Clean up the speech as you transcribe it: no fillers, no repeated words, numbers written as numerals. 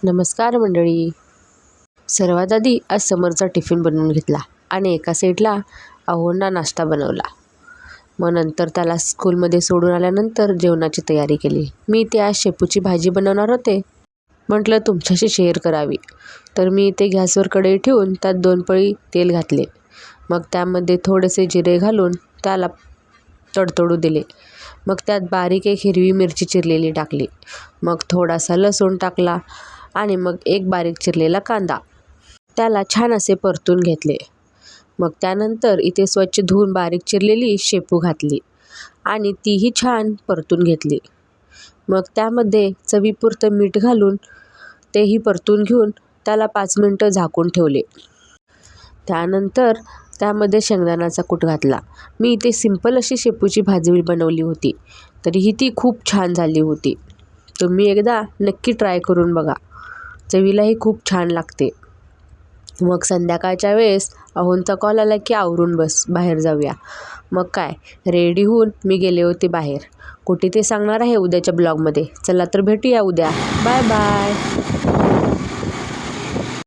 नमस्कार मंडळी. सर्वात आधी आज समरचा टिफिन बनवून घेतला आणि एका साईडला अहोंना नाश्ता बनवला. मग नंतर त्याला स्कूलमध्ये सोडून आल्यानंतर जेवणाची तयारी केली. मी इथे आज शेपूची भाजी बनवणार होते. म्हटलं तुमच्याशी शेअर करावी. तर मी इथे गॅसवर कढई ठेवून त्यात 2 पळी तेल घातले. मग त्यामध्ये थोडेसे जिरे घालून त्याला तडतडू दिले. मग त्यात बारीक एक हिरवी मिरची चिरलेली टाकली. मग थोडासा लसूण टाकला आणि मग एक बारीक चिरलेला कांदा. त्याला छान असे परतून घेतले. मग त्यानंतर इथे स्वच्छ धुवून बारीक चिरलेली शेपू घातली आणि तीही छान परतून घेतली. मग त्यामध्ये चवीपुरतं मीठ घालून तेही परतून घेऊन त्याला 5 मिनटं झाकून ठेवले. त्यानंतर त्यामध्ये शेंगदाण्याचा कूट घातला. मी इथे सिंपल अशी शेपूची भाजी बनवली होती, तरीही ती खूप छान झाली होती. तुम्ही एकदा नक्की ट्राय करून बघा. चवीलाही खूप छान लागते. मग संध्याकाळच्या वेळेस अहोंचा कॉल आला की आवरून बस, बाहेर जाऊया. मग काय, रेडी होऊन मी गेले होते बाहेर. कुठे ते सांगणार आहे उद्याच्या ब्लॉगमध्ये. चला तर भेटूया उद्या. Bye bye.